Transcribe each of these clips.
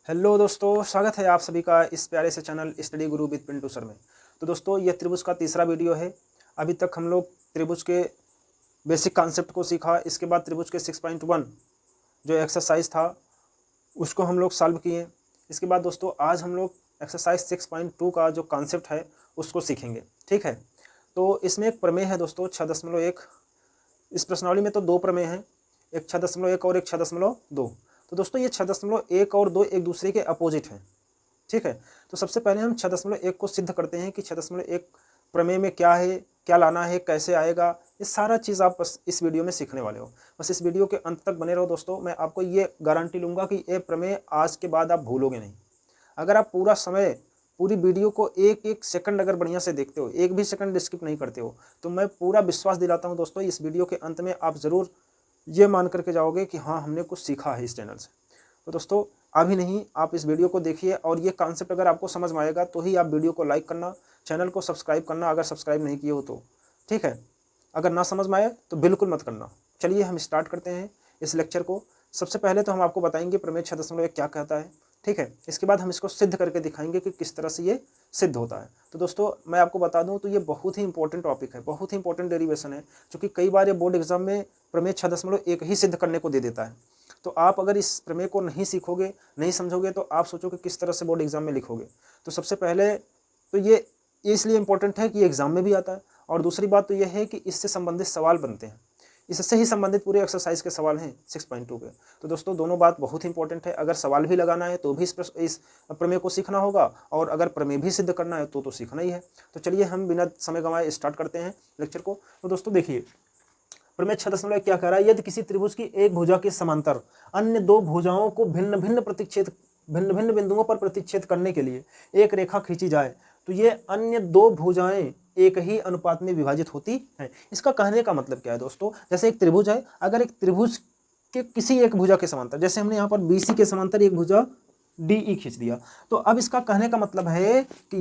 Hello दोस्तों, स्वागत है आप सभी का इस प्यारे से channel study Guru with Pintu sir में। तो दोस्तों, ये त्रिभुज का तीसरा वीडियो है। अभी तक हम लोग त्रिभुज के बेसिक कॉन्सेप्ट को सीखा। इसके बाद त्रिभुज के 6.1 जो एक्सरसाइज था उसको हम लोग सॉल्व किए। इसके बाद दोस्तों आज हम लोग एक्सरसाइज 6.2 का जो कॉन्सेप्ट है उसको सीखेंगे। ठीक है, तो इसमें एक प्रमेय है दोस्तों 6.1। इस प्रश्नावली में तो दो प्रमेय हैं, एक 6.1 और एक 6.2। तो दोस्तों ये 6.1 और 2 एक दूसरे के अपोजिट हैं। ठीक है, तो सबसे पहले हम 6.1 को सिद्ध करते हैं कि 6.1 प्रमेय में क्या है, क्या लाना है, कैसे आएगा। ये सारा चीज़ आप बस इस वीडियो में सीखने वाले हो। बस इस वीडियो के अंत तक बने रहो दोस्तों। मैं आपको ये गारंटी लूँगा कि ये प्रमेय आज के बाद आप भूलोगे नहीं। अगर आप पूरा समय, पूरी वीडियो को एक एक सेकंड अगर बढ़िया से देखते हो, एक भी सेकंड स्किप नहीं करते हो, तो मैं पूरा विश्वास दिलाता हूँ दोस्तों, इस वीडियो के अंत में आप ज़रूर ये मान करके जाओगे कि हाँ, हमने कुछ सीखा है इस चैनल से। तो दोस्तों अभी नहीं, आप इस वीडियो को देखिए और ये कॉन्सेप्ट अगर आपको समझ में आएगा तो ही आप वीडियो को लाइक करना, चैनल को सब्सक्राइब करना अगर सब्सक्राइब नहीं किए हो तो। ठीक है, अगर ना समझ में आए तो बिल्कुल मत करना। चलिए हम स्टार्ट करते हैं इस लेक्चर को। सबसे पहले तो हम आपको बताएंगे प्रमेय 6.1 क्या कहता है। ठीक है, इसके बाद हम इसको सिद्ध करके दिखाएंगे कि किस तरह से ये सिद्ध होता है। तो दोस्तों मैं आपको बता दूं तो ये बहुत ही इंपॉर्टेंट टॉपिक है, बहुत ही इंपॉर्टेंट डेरिवेशन है, क्योंकि कई बार ये बोर्ड एग्जाम में प्रमेय 6.1 ही सिद्ध करने को दे देता है। तो आप अगर इस प्रमेय को नहीं सीखोगे, नहीं समझोगे, तो आप सोचोगे किस तरह से बोर्ड एग्जाम में लिखोगे। तो सबसे पहले तो ये इसलिए इंपॉर्टेंट है कि ये एग्जाम में भी आता है, और दूसरी बात तो ये है कि इससे संबंधित सवाल बनते हैं, इससे ही संबंधित पूरे एक्सरसाइज के सवाल हैं 6.2 के। तो दोस्तों दोनों बात बहुत इंपॉर्टेंट है। अगर सवाल भी लगाना है तो भी इस प्रमेय को सीखना होगा, और अगर प्रमेय भी सिद्ध करना है तो सीखना ही है। तो चलिए हम बिना समय गंवाए स्टार्ट करते हैं लेक्चर को। तो दोस्तों देखिए, प्रमेय 6.1 क्या कह रहा है, यदि किसी त्रिभुज की एक भुजा के समांतर अन्य दो भुजाओं को भिन्न भिन्न बिंदुओं पर प्रतिच्छेद करने के लिए एक रेखा खींची जाए तो ये अन्य दो भुजाएं एक ही अनुपात में विभाजित होती है। इसका कहने का मतलब क्या है दोस्तों, जैसे एक त्रिभुज है, अगर एक त्रिभुज के किसी एक भुजा के समांतर, जैसे हमने यहाँ पर BC के समांतर एक भुजा DE खींच दिया, तो अब इसका कहने का मतलब है कि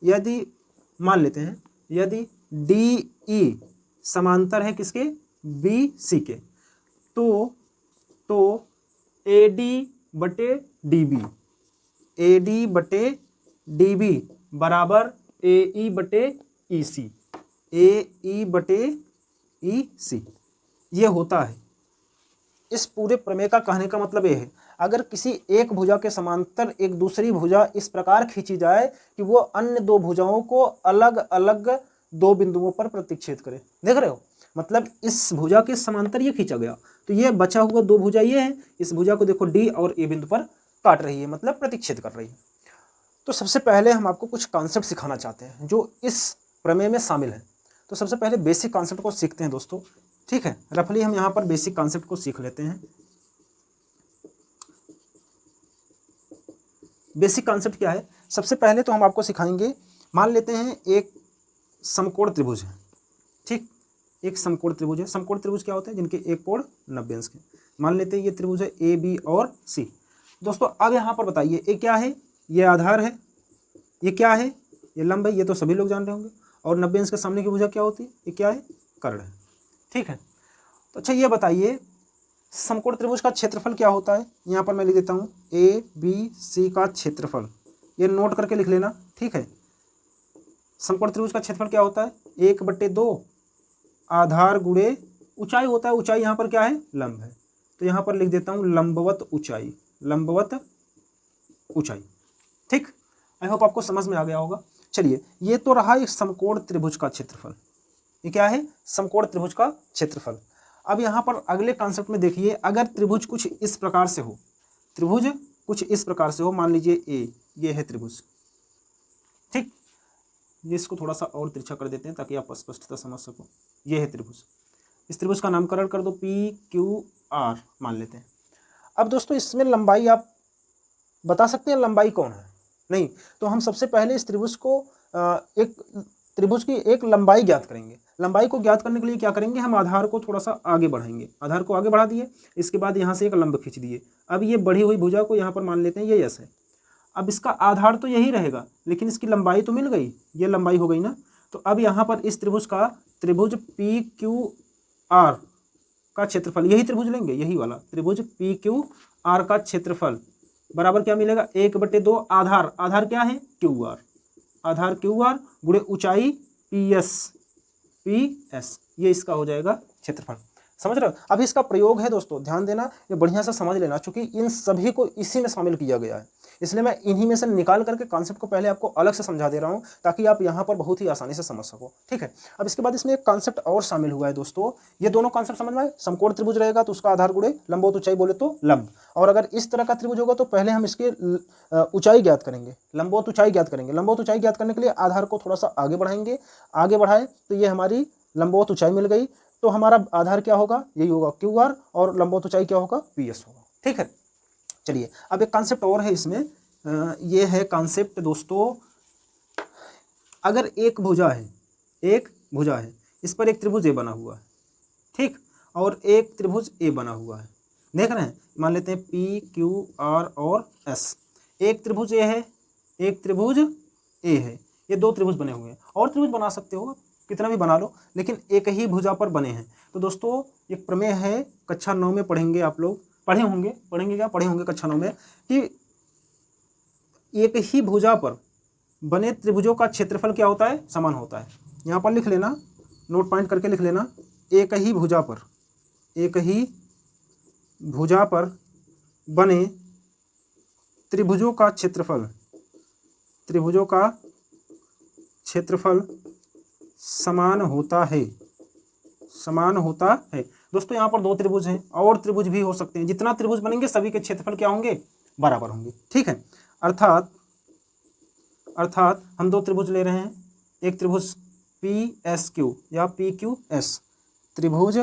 यदि मान लेते हैं, यदि DE समांतर है किसके, BC के, तो AD बटे DB बराबर AE बटे EC ये होता है। इस पूरे प्रमेय का कहने का मतलब ये है, अगर किसी एक भुजा के समांतर एक दूसरी भुजा इस प्रकार खींची जाए कि वो अन्य दो भुजाओं को अलग अलग दो बिंदुओं पर प्रतिच्छेद करे। देख रहे हो, मतलब इस भुजा के समांतर ये खींचा गया, तो ये बचा हुआ दो भुजा ये है, इस भुजा को देखो D और A बिंदु पर काट रही है, मतलब प्रतिच्छेद कर रही है। तो सबसे पहले हम आपको कुछ कॉन्सेप्ट सिखाना चाहते हैं जो इस प्रमेय में शामिल है। तो सबसे पहले बेसिक कॉन्सेप्ट को सीखते हैं दोस्तों। ठीक है, रफली हम यहाँ पर बेसिक कॉन्सेप्ट को सीख लेते हैं। बेसिक कॉन्सेप्ट क्या है, सबसे पहले तो हम आपको सिखाएंगे, मान लेते हैं एक समकोण त्रिभुज है। ठीक, एक समकोण त्रिभुज है। समकोण त्रिभुज क्या होता है, जिनके एक कोण 90 अंश के। मान लेते हैं ये त्रिभुज है AB और C। दोस्तों अब यहाँ पर बताइए, ये क्या है, ये आधार है, ये क्या है, ये लंब है, ये तो सभी लोग जान रहे होंगे। और 90 अंश के सामने की भुजा क्या होती है, ये क्या है, कर्ण है। ठीक है, तो अच्छा ये बताइए समकोण त्रिभुज का क्षेत्रफल क्या होता है। यहाँ पर मैं लिख देता हूँ ABC का क्षेत्रफल, ये नोट करके लिख लेना। ठीक है, समकोण त्रिभुज का क्षेत्रफल क्या होता है, 1/2 आधार गुणे ऊंचाई होता है। ऊंचाई यहाँ पर क्या है, लंब है, तो यहाँ पर लिख देता हूँ लंबवत ऊंचाई, लंबवत ऊंचाई। ठीक, आई होप आपको समझ में आ गया होगा। चलिए, ये तो रहा एक समकोण त्रिभुज का क्षेत्रफल। ये क्या है, समकोण त्रिभुज का क्षेत्रफल। अब यहाँ पर अगले कॉन्सेप्ट में देखिए, अगर त्रिभुज कुछ इस प्रकार से हो, त्रिभुज कुछ इस प्रकार से हो, मान लीजिए A, ये है त्रिभुज। ठीक, इसको थोड़ा सा और तिरछा कर देते हैं ताकि आप स्पष्टता समझ सको। ये है त्रिभुज, इस त्रिभुज का नामकरण कर दो PQR मान लेते हैं। अब दोस्तों इसमें लंबाई आप बता सकते हैं, लंबाई कौन है, नहीं, तो हम सबसे पहले इस त्रिभुज को एक त्रिभुज की एक लंबाई ज्ञात करेंगे। लंबाई को ज्ञात करने के लिए क्या करेंगे, हम आधार को थोड़ा सा आगे बढ़ाएंगे। आधार को आगे बढ़ा दिए, इसके बाद यहाँ से एक लंब खींच दिए। अब ये बढ़ी हुई भुजा को यहाँ पर मान लेते हैं ये S है। अब इसका आधार तो यही रहेगा, लेकिन इसकी लंबाई तो मिल गई, ये लंबाई हो गई ना। तो अब यहाँ पर इस त्रिभुज PQR का क्षेत्रफल, यही त्रिभुज लेंगे, यही वाला त्रिभुज पी क्यू आर का क्षेत्रफल बराबर क्या मिलेगा, 1/2 आधार, आधार क्या है क्यू आर, आधार क्यू आर गुणे ऊंचाई पी एस, ये इसका हो जाएगा क्षेत्रफल। समझ रहे हो। अभी इसका प्रयोग है दोस्तों, ध्यान देना, ये बढ़िया से समझ लेना, क्योंकि इन सभी को इसी में शामिल किया गया है, इसलिए मैं इन्हीं में से निकाल करके कॉन्सेप्ट को पहले आपको अलग से समझा दे रहा हूं, ताकि आप यहाँ पर बहुत ही आसानी से समझ सको। ठीक है। अब इसके बाद इसमें एक कॉन्सेप्ट और शामिल हुआ है दोस्तों, ये दोनों कॉन्सेप्ट समझ में आए। समकोण त्रिभुज रहेगा तो उसका आधार गुणे लंबवत ऊंचाई बोले तो लंब, और अगर इस तरह का त्रिभुज होगा तो पहले हम इसके ऊंचाई ज्ञात करेंगे, लंबवत ऊंचाई ज्ञात करेंगे। लंबवत ऊंचाई ज्ञात करने के लिए आधार को थोड़ा सा आगे बढ़ाएंगे, आगे बढ़ाए तो ये हमारी लंबवत ऊंचाई मिल गई, तो हमारा आधार क्या होगा, यही होगा क्यू आर, और लंबवत ऊंचाई क्या होगा पी एस होगा। ठीक है। चलिए अब एक कॉन्सेप्ट और है इसमें, ये है कॉन्सेप्ट दोस्तों, अगर एक भुजा है, इस पर एक त्रिभुज ए बना हुआ है, ठीक, और एक त्रिभुज ए बना हुआ है, देख रहे हैं, मान लेते हैं पी क्यू आर और एस, एक त्रिभुज ए है, एक त्रिभुज ए है, ये दो त्रिभुज बने हुए हैं, और त्रिभुज बना सकते हो, कितना भी बना लो, लेकिन एक ही भुजा पर बने हैं। तो दोस्तों एक प्रमेय है, कक्षा 9 में पढ़ेंगे, आप लोग पढ़े होंगे कक्षा 9 में, कि एक ही भुजा पर बने त्रिभुजों का क्षेत्रफल क्या होता है, समान होता है। यहाँ पर लिख लेना, नोट पॉइंट करके लिख लेना, एक ही भुजा पर बने त्रिभुजों का क्षेत्रफल समान होता है। दोस्तों यहाँ पर दो त्रिभुज हैं, और त्रिभुज भी हो सकते हैं, जितना त्रिभुज बनेंगे सभी के क्षेत्रफल क्या होंगे, बराबर होंगे। ठीक है। अर्थात हम दो त्रिभुज ले रहे हैं, एक त्रिभुज पी एस क्यू या पी क्यू एस, त्रिभुज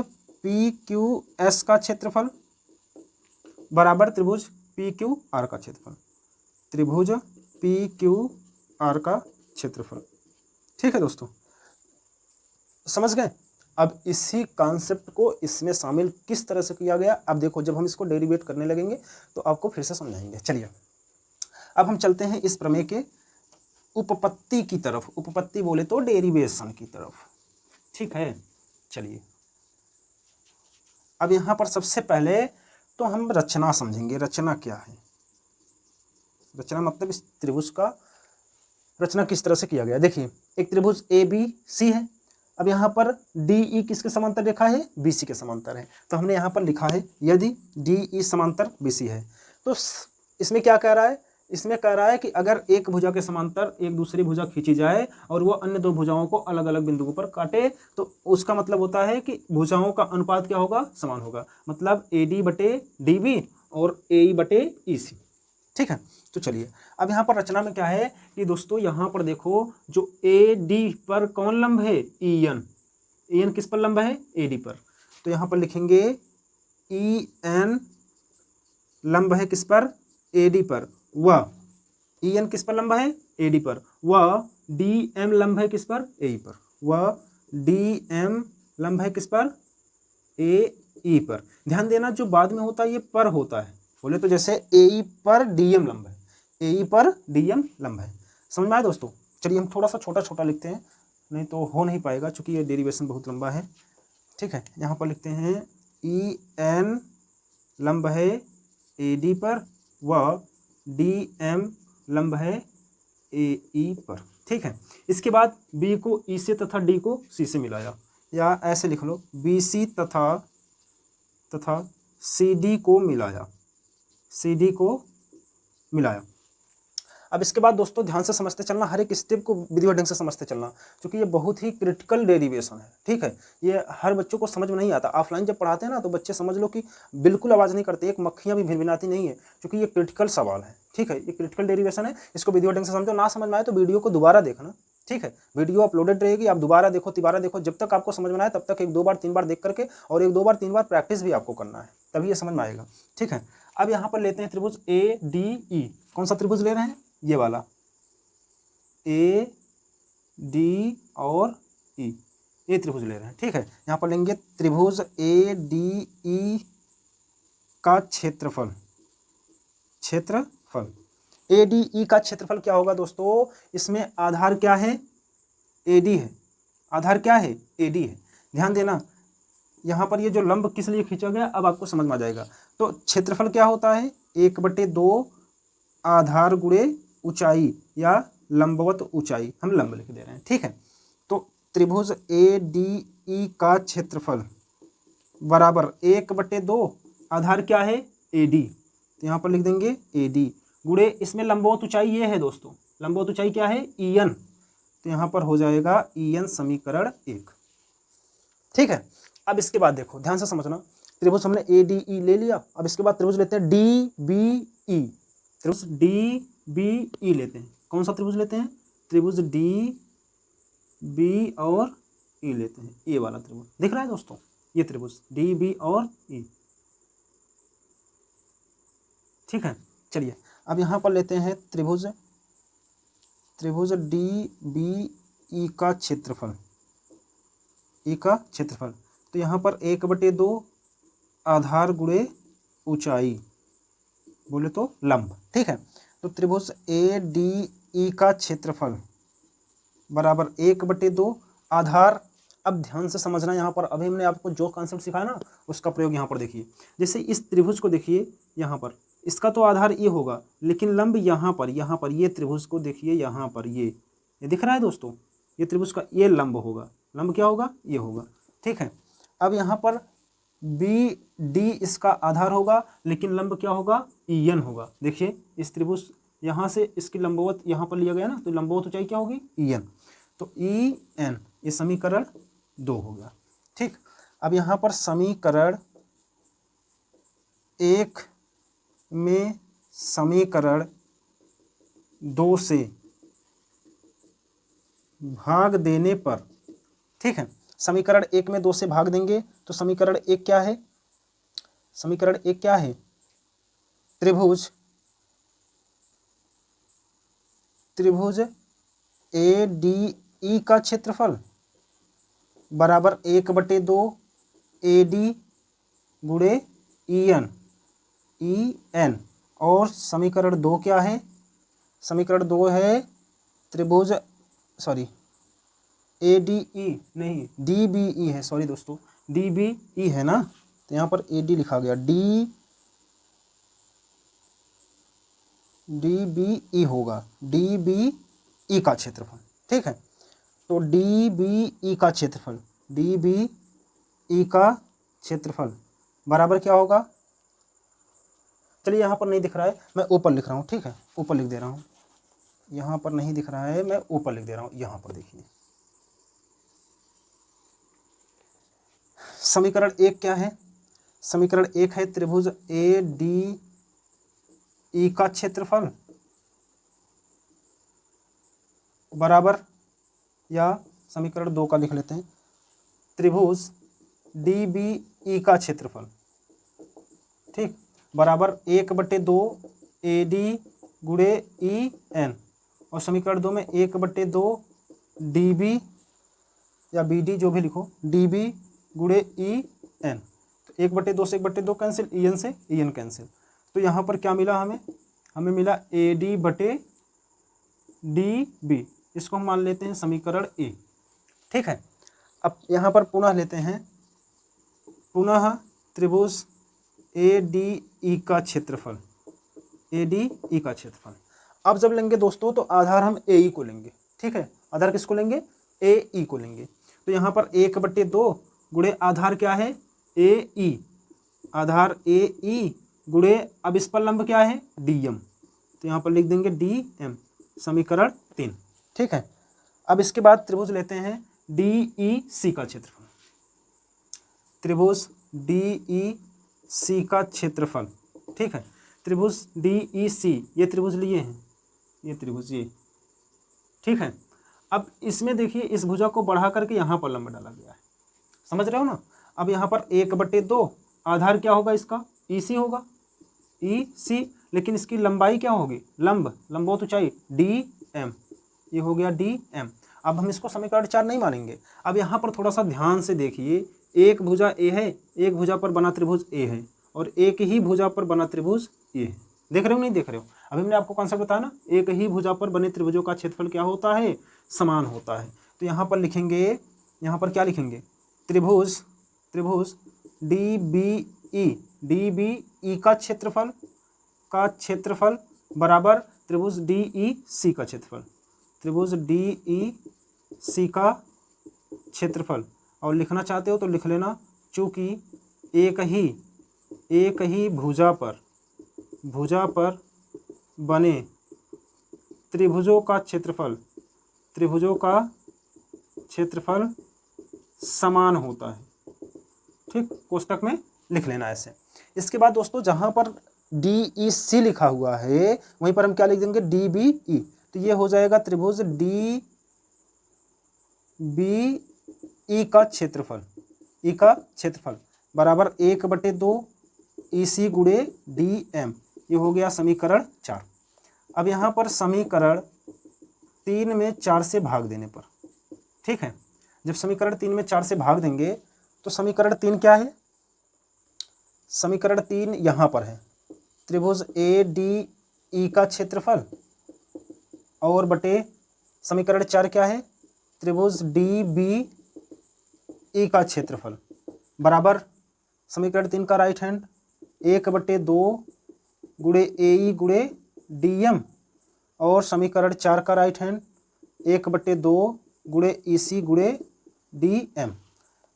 पी क्यू एस का क्षेत्रफल बराबर त्रिभुज पी क्यू आर का क्षेत्रफल, त्रिभुज पी क्यू आर का क्षेत्रफल। ठीक है दोस्तों, समझ गए। अब इसी कॉन्सेप्ट को इसमें शामिल किस तरह से किया गया, अब देखो, जब हम इसको डेरिवेट करने लगेंगे तो आपको फिर से समझाएंगे। चलिए अब हम चलते हैं इस प्रमेय के उपपत्ति की तरफ, उपपत्ति बोले तो डेरिवेशन की तरफ। ठीक है। चलिए अब यहाँ पर सबसे पहले तो हम रचना समझेंगे, रचना क्या है, रचना मतलब इस त्रिभुज का रचना किस तरह से किया गया। देखिए एक त्रिभुज ए बी सी है, अब यहाँ पर डी ई किसके समांतर रेखा है, बी सी के समांतर है, तो हमने यहाँ पर लिखा है यदि डी ई समांतर बी सी है, तो इसमें क्या कह रहा है, इसमें कह रहा है कि अगर एक भुजा के समांतर एक दूसरी भुजा खींची जाए और वो अन्य दो भुजाओं को अलग अलग बिंदुओं पर काटे, तो उसका मतलब होता है कि भुजाओं का अनुपात क्या होगा, समान होगा, मतलब ए डी बटे डी बी और ए ई बटे ई सी। ठीक है। तो चलिए अब यहाँ पर रचना में क्या है कि दोस्तों यहाँ पर देखो, जो ए डी पर कौन लंब है, ई एन किस पर लंब है, ए डी पर, तो यहाँ पर लिखेंगे ई एन लंब है किस पर, ए डी पर, वह ई एन किस पर लंब है, ए डी पर, वह डी एम लंब है किस पर, ए ई पर, वह डी एम लंब है किस पर, ए ई पर। ध्यान देना जो बाद में होता है ये पर होता है, बोले तो जैसे ए ई पर डी एम लंब है, ए ई पर डी एम लंब है। समझ में आया दोस्तों। चलिए हम थोड़ा सा छोटा छोटा लिखते हैं, नहीं तो हो नहीं पाएगा, क्योंकि ये डेरिवेशन बहुत लंबा है। ठीक है। यहाँ पर लिखते हैं ई एन लंब है ए डी पर, व डी एम लंब है ए ई पर। ठीक है। इसके बाद बी को ई से तथा डी को सी से मिलाया, या ऐसे लिख लो बी सी तथा सी डी को मिलाया, सी डी को मिलाया। अब इसके बाद दोस्तों ध्यान से समझते चलना, हर एक स्टेप को विधिवत ढंग से समझते चलना, क्योंकि ये बहुत ही क्रिटिकल डेरिवेशन है। ठीक है। ये हर बच्चों को समझ में नहीं आता, ऑफलाइन जब पढ़ाते हैं ना तो बच्चे समझ लो कि बिल्कुल आवाज़ नहीं करते, एक मक्खियाँ भी भिनभिनाती नहीं है, क्योंकि ये क्रिटिकल सवाल है। ठीक है। ये क्रिटिकल डेरिवेशन है, इसको विधिवत ढंग से समझो। ना समझ में आए तो वीडियो को दोबारा देखना। ठीक है। वीडियो अपलोडेड रहेगी, आप दोबारा देखो, तिबारा देखो, जब तक आपको समझ में आए तब तक 1 2 बार 3 बार देख करके, और 1 2 बार 3 बार प्रैक्टिस भी आपको करना है, तभी ये समझ में आएगा। ठीक है। अब यहाँ पर लेते हैं त्रिभुज ए डी ई, कौन सा त्रिभुज ले रहे हैं, ये वाला ए डी और ई, ये त्रिभुज ले रहे हैं। ठीक है। यहाँ पर लेंगे त्रिभुज ए डी ई का क्षेत्रफल, ए डी ई का क्षेत्रफल क्या होगा दोस्तों, इसमें आधार क्या है, ए डी है, आधार क्या है, ए डी है। ध्यान देना यहाँ पर ये जो लंब किस लिए खींचा गया अब आपको समझ में आ जाएगा। तो क्षेत्रफल क्या होता है, 1/2 आधार गुणे ऊंचाई या लंबवत ऊंचाई, हम लंब लिख दे रहे हैं, ठीक है। तो त्रिभुज ADE का क्षेत्रफल बराबर 1/2 आधार क्या है AD, तो यहाँ पर लिख देंगे AD गुणे इसमें लंबवत ऊंचाई ये है दोस्तों, लंबवत ऊंचाई क्या है EN, तो यहाँ पर हो जाएगा EN समीकरण 1, ठीक है। अब इसके बाद देखो ध्यान से समझना, त्रिभुज हमने ADE ले लिया, अब इसके बाद त्रिभुज लेते हैं DBE, त्रिभुज DBE लेते हैं। कौन सा त्रिभुज लेते हैं, त्रिभुज DB और E लेते हैं, ये वाला त्रिभुज दिख रहा है दोस्तों, ये त्रिभुज DB और E, ठीक है। चलिए अब यहाँ पर लेते हैं त्रिभुज DBE का क्षेत्रफल, E का क्षेत्रफल, तो यहाँ पर 1/2 आधार गुणे ऊंचाई बोले तो लंब, ठीक है। तो त्रिभुज ADE का क्षेत्रफल बराबर 1/2 आधार। अब ध्यान से समझना, यहाँ पर अभी हमने आपको जो कॉन्सेप्ट सिखाया ना उसका प्रयोग यहाँ पर देखिए। जैसे इस त्रिभुज को देखिए, यहाँ पर इसका तो आधार ये होगा, लेकिन लंब यहाँ पर ये त्रिभुज को देखिए, यहाँ पर ये दिख रहा है दोस्तों, ये त्रिभुज का ये लंब होगा, लंब क्या होगा ये होगा, ठीक है। अब यहाँ पर BD इसका आधार होगा, लेकिन लंब क्या होगा EN होगा। देखिए इस त्रिभुज यहाँ से इसकी लंबवत यहाँ पर लिया गया ना, तो लंबवत ऊंचाई क्या होगी EN, तो EN ये समीकरण 2 हो गया, ठीक। अब यहाँ पर समीकरण 1 में समीकरण 2 से भाग देने पर, ठीक है, समीकरण 1 में 2 से भाग देंगे तो समीकरण 1 क्या है, समीकरण 1 क्या है, त्रिभुज ADE का क्षेत्रफल बराबर 1/2 AD गुणे EN, और समीकरण 2 क्या है, समीकरण 2 है त्रिभुज ADE नहीं DBE है, सॉरी दोस्तों DBE है ना, तो यहाँ पर AD लिखा गया, DBE होगा, DBE का क्षेत्रफल, ठीक है। तो DBE का क्षेत्रफल, DBE का क्षेत्रफल बराबर क्या होगा, चलिए यहाँ पर नहीं दिख रहा है, मैं ऊपर लिख रहा हूँ, ठीक है, ऊपर लिख दे रहा हूँ, यहाँ पर नहीं दिख रहा है, मैं ऊपर लिख दे रहा हूँ, यहाँ पर देखिए समीकरण 1 क्या है, समीकरण 1 है त्रिभुज ADE का क्षेत्रफल बराबर, या समीकरण 2 का लिख लेते हैं, त्रिभुज DBE का क्षेत्रफल, ठीक, बराबर 1/2 AD गुणे EN, और समीकरण 2 में 1/2 DB या BD जो भी लिखो, DB गुणे EN, तो 1/2 से 1/2 कैंसिल, EN से EN कैंसिल, तो यहाँ पर क्या मिला हमें मिला AD/DB, इसको हम मान लेते हैं समीकरण A, ठीक है। अब यहाँ पर पुनः लेते हैं, पुनः त्रिभुज ADE का क्षेत्रफल, ADE का क्षेत्रफल, अब जब लेंगे दोस्तों तो आधार हम AE को लेंगे, ठीक है, आधार किसको लेंगे AE को लेंगे, तो यहाँ पर 1/2 गुणे आधार क्या है AE, आधार AE गुणे, अब इस पर लंब क्या है DM, तो यहाँ पर लिख देंगे DM समीकरण 3, ठीक है। अब इसके बाद त्रिभुज लेते हैं DEC का क्षेत्रफल, त्रिभुज DEC का क्षेत्रफल, ठीक है, त्रिभुज DEC ये त्रिभुज लिए हैं, ये त्रिभुज ये, ठीक है। अब इसमें देखिए इस भुजा को बढ़ा करके यहाँ पर लंब डाला गया है, समझ रहे हो ना। अब यहाँ पर 1/2 आधार क्या होगा इसका EC होगा, EC, लेकिन इसकी लंबाई क्या होगी लंबवत ऊंचाई DM, ये हो गया DM। अब हम इसको समीकरण 4 नहीं मानेंगे। अब यहाँ पर थोड़ा सा ध्यान से देखिए, एक भुजा A है, एक भुजा पर बना त्रिभुज A है, और एक ही भुजा पर बना त्रिभुज A है, देख रहे हो नहीं देख रहे हो, अभी मैंने आपको कॉन्सेप्ट बताया ना, एक ही भुजा पर बने त्रिभुजों का क्षेत्रफल क्या होता है समान होता है। तो यहाँ पर लिखेंगे, यहाँ पर क्या लिखेंगे, त्रिभुज त्रिभुज DBE का क्षेत्रफल बराबर त्रिभुज DEC का क्षेत्रफल, त्रिभुज DEC का क्षेत्रफल। और लिखना चाहते हो तो लिख लेना, चूँकि एक ही भुजा पर बने त्रिभुजों का क्षेत्रफल समान होता है। ठीक, कोष्टक में लिख लेना ऐसे। इसके बाद दोस्तों जहाँ पर DEC लिखा हुआ है वहीं पर हम क्या लिख देंगे, DBE। तो ये हो जाएगा त्रिभुज DBE का क्षेत्रफल, E का क्षेत्रफल बराबर 1/2 EC गुणे DM। ये हो गया समीकरण 4। अब यहाँ पर समीकरण 3 में 4 से भाग देने पर, ठीक है, जब समीकरण 3 में 4 से भाग देंगे तो समीकरण 3 क्या है, समीकरण 3 यहाँ पर है, त्रिभुज ADE का क्षेत्रफल और बटे समीकरण 4 क्या है, त्रिभुज DBE का क्षेत्रफल बराबर समीकरण 3 का राइट हैंड 1/2 गुणे AE गुणे DM और समीकरण 4 का राइट हैंड 1/2 गुणे EC गुणे DM।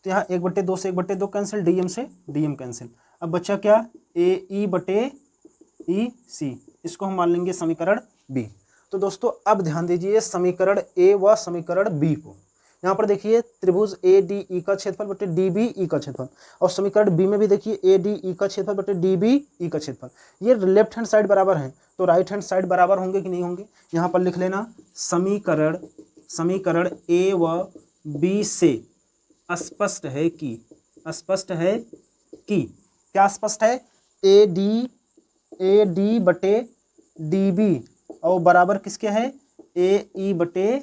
तो यहाँ 1/2 से 1/2 कैंसिल, DM से DM कैंसिल। अब बचा क्या, AE/EC, इसको हम मान लेंगे समीकरण B। तो दोस्तों अब ध्यान दीजिए समीकरण A व समीकरण B को। यहाँ पर देखिए त्रिभुज ADE का क्षेत्रफल बटे DBE का क्षेत्रफल, और समीकरण B में भी देखिए ADE का क्षेत्रफल बटे DBE का क्षेत्रफल। ये लेफ्ट हैंड साइड बराबर हैं तो राइट हैंड साइड बराबर होंगे कि नहीं होंगे। यहाँ पर लिख लेना समीकरण A व B से स्पष्ट है कि क्या स्पष्ट है, AD बटे DB और बराबर किसके है, AE बटे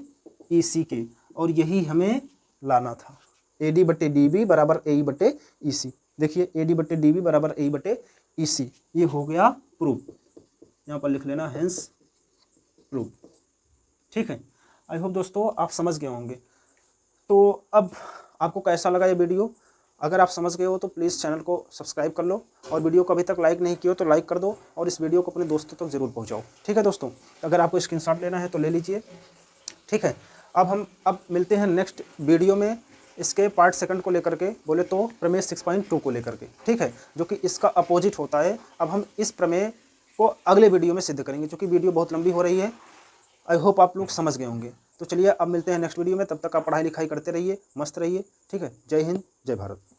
EC के, और यही हमें लाना था। AD बटे DB बराबर AE बटे EC। देखिए AD बटे DB बराबर AE बटे EC, ये हो गया प्रूफ। यहाँ पर लिख लेना हेंस प्रूफ। ठीक है, आई होप दोस्तों आप समझ गए होंगे। तो अब आपको कैसा लगा ये वीडियो, अगर आप समझ गए हो तो प्लीज़ चैनल को सब्सक्राइब कर लो, और वीडियो को अभी तक लाइक नहीं किया हो तो लाइक कर दो, और इस वीडियो को अपने दोस्तों तक ज़रूर पहुँचाओ। ठीक है दोस्तों, अगर आपको स्क्रीनशॉट लेना है तो ले लीजिए। ठीक है, अब मिलते हैं नेक्स्ट वीडियो में इसके पार्ट सेकंड को लेकर के, बोले तो प्रमेय 6.2 को लेकर के। ठीक है, जो कि इसका अपोजिट होता है। अब हम इस प्रमेय को अगले वीडियो में सिद्ध करेंगे, क्योंकि वीडियो बहुत लंबी हो रही है। आई होप आप लोग समझ गए होंगे। तो चलिए अब मिलते हैं नेक्स्ट वीडियो में, तब तक आप पढ़ाई लिखाई करते रहिए, मस्त रहिए। ठीक है, जय हिंद, जय भारत।